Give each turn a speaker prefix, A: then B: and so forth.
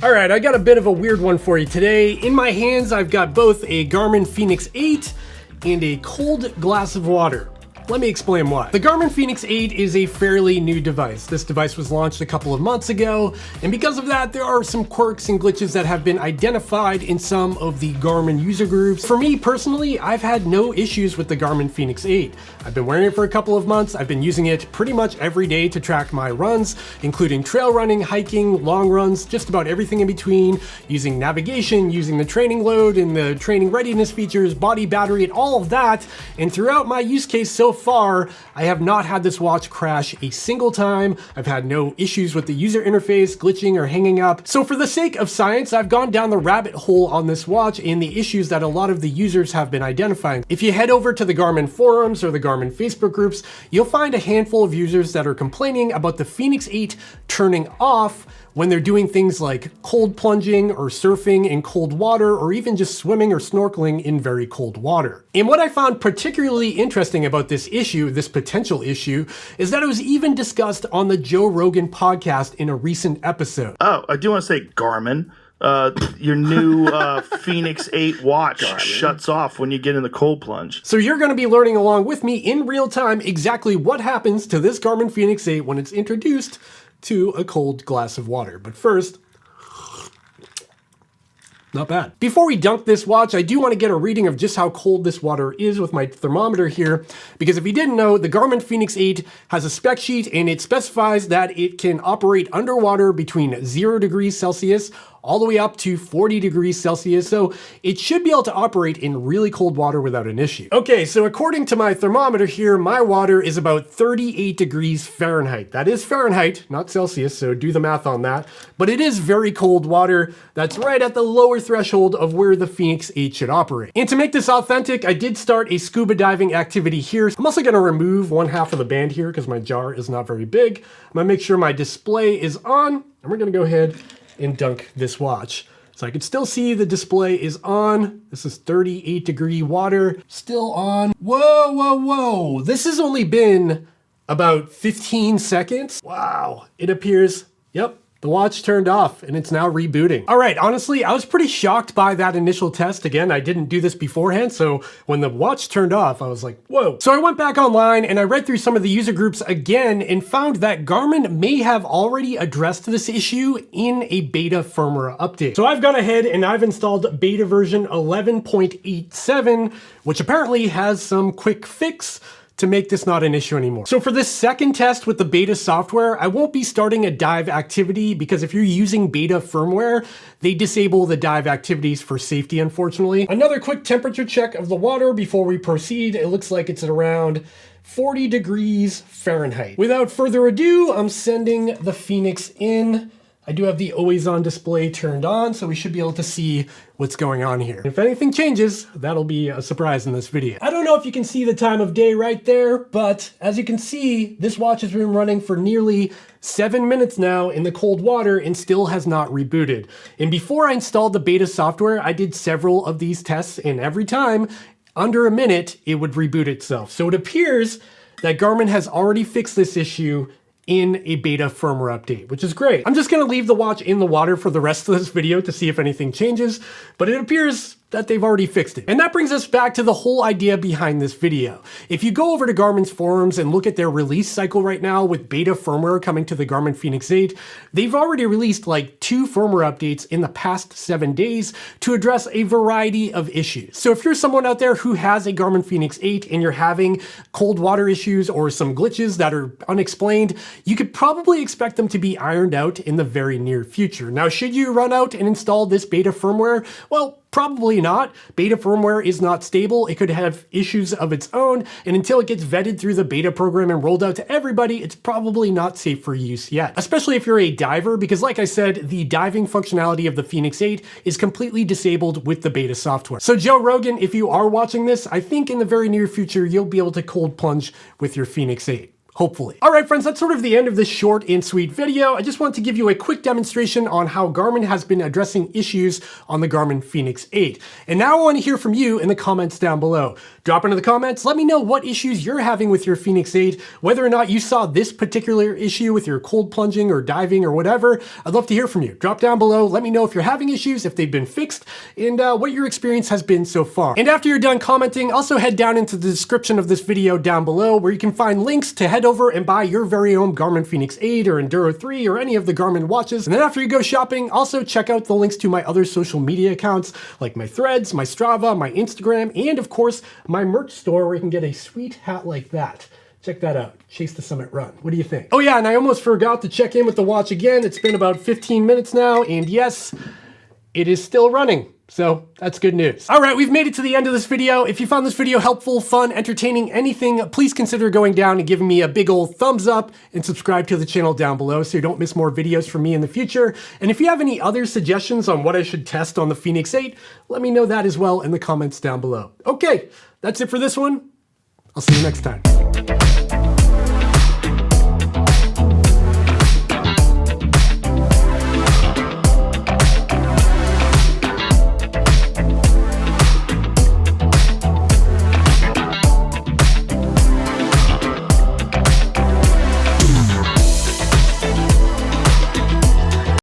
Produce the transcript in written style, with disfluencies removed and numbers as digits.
A: All right, I got a bit of a weird one for you today. In my hands, I've got both a Garmin Fenix 8 and a cold glass of water. Let me explain why. The Garmin Fenix 8 is a fairly new device. This device was launched a couple of months ago, and because of that, there are some quirks and glitches that have been identified in some of the Garmin user groups. For me personally, I've had no issues with the Garmin Fenix 8. I've been wearing it for a couple of months. I've been using it pretty much every day to track my runs, including trail running, hiking, long runs, just about everything in between, using navigation, using the training load and the training readiness features, body battery, and all of that. And throughout my use case so far, I have not had this watch crash a single time. I've had no issues with the user interface, glitching or hanging up. So for the sake of science, I've gone down the rabbit hole on this watch and the issues that a lot of the users have been identifying. If you head over to the Garmin forums or the Garmin Facebook groups, you'll find a handful of users that are complaining about the Fenix 8 turning off when they're doing things like cold plunging or surfing in cold water, or even just swimming or snorkeling in very cold water. And what I found particularly interesting about this issue, this potential issue, is that it was even discussed on the Joe Rogan podcast in a recent episode.
B: Oh, I do want to say, Garmin, your new Fenix 8 watch shuts off when you get in the cold plunge.
A: So you're going to be learning along with me in real time exactly what happens to this Garmin Fenix 8 when it's introduced to a cold glass of water. But first, not bad. Before we dunk this watch, I do want to get a reading of just how cold this water is with my thermometer here, because if you didn't know, the Garmin Fenix 8 has a spec sheet and it specifies that it can operate underwater between 0 degrees Celsius all the way up to 40 degrees Celsius, so it should be able to operate in really cold water without an issue. Okay, so according to my thermometer here, my water is about 38 degrees Fahrenheit. That is Fahrenheit, not Celsius, so do the math on that. But it is very cold water. That's right at the lower threshold of where the Fenix 8 should operate. And to make this authentic, I did start a scuba diving activity here. I'm also gonna remove one half of the band here because my jar is not very big. I'm gonna make sure my display is on, and we're gonna go ahead and dunk this watch. So I can still see the display is on. This is 38 degree water, still on. Whoa, whoa, whoa. This has only been about 15 seconds. Wow, it appears, yep, the watch turned off and it's now rebooting. All right, honestly, I was pretty shocked by that initial test. Again, I didn't do this beforehand, so when the watch turned off, I was like, whoa. So I went back online and I read through some of the user groups again and found that Garmin may have already addressed this issue in a beta firmware update. So I've gone ahead and I've installed beta version 11.87, which apparently has some quick fix to make this not an issue anymore. So for this second test with the beta software, I won't be starting a dive activity because if you're using beta firmware, they disable the dive activities for safety, unfortunately. Another quick temperature check of the water before we proceed. It looks like it's at around 40 degrees Fahrenheit. Without further ado, I'm sending the Fenix in. I do have the always on display turned on, so we should be able to see what's going on here. If anything changes, that'll be a surprise in this video. I don't know if you can see the time of day right there, but as you can see, this watch has been running for nearly 7 minutes now in the cold water and still has not rebooted. And before I installed the beta software, I did several of these tests, and every time, under a minute, it would reboot itself. So it appears that Garmin has already fixed this issue in a beta firmware update, which is great. I'm just gonna leave the watch in the water for the rest of this video to see if anything changes, but it appears that they've already fixed it. And that brings us back to the whole idea behind this video. If you go over to Garmin's forums and look at their release cycle right now with beta firmware coming to the Garmin Fenix 8, they've already released like 2 firmware updates in the past 7 days to address a variety of issues. So if you're someone out there who has a Garmin Fenix 8 and you're having cold water issues or some glitches that are unexplained, you could probably expect them to be ironed out in the very near future. Now, should you run out and install this beta firmware? Well, probably not. Beta firmware is not stable. It could have issues of its own, and until it gets vetted through the beta program and rolled out to everybody, it's probably not safe for use yet. Especially if you're a diver, because like I said, the diving functionality of the Fenix 8 is completely disabled with the beta software. So Joe Rogan, if you are watching this, I think in the very near future, you'll be able to cold plunge with your Fenix 8. hopefully. All right, friends, that's sort of the end of this short and sweet video. I just want to give you a quick demonstration on how Garmin has been addressing issues on the Garmin Fenix 8. And now I want to hear from you in the comments down below. Drop into the comments, let me know what issues you're having with your Fenix 8, whether or not you saw this particular issue with your cold plunging or diving or whatever. I'd love to hear from you. Drop down below, let me know if you're having issues, if they've been fixed, and what your experience has been so far. And after you're done commenting, also head down into the description of this video down below where you can find links to head over and buy your very own Garmin Fenix 8 or Enduro 3 or any of the Garmin watches. And then after you go shopping, also check out the links to my other social media accounts like my Threads, my Strava, my Instagram, and of course, my merch store where you can get a sweet hat like that. Check that out. Chase the Summit Run. What do you think? Oh yeah, and I almost forgot to check in with the watch again. It's been about 15 minutes now, and yes, it is still running. So that's good news. All right, we've made it to the end of this video. If you found this video helpful, fun, entertaining, anything, please consider going down and giving me a big old thumbs up and subscribe to the channel down below so you don't miss more videos from me in the future. And if you have any other suggestions on what I should test on the Fenix 8, let me know that as well in the comments down below. Okay, that's it for this one. I'll see you next time.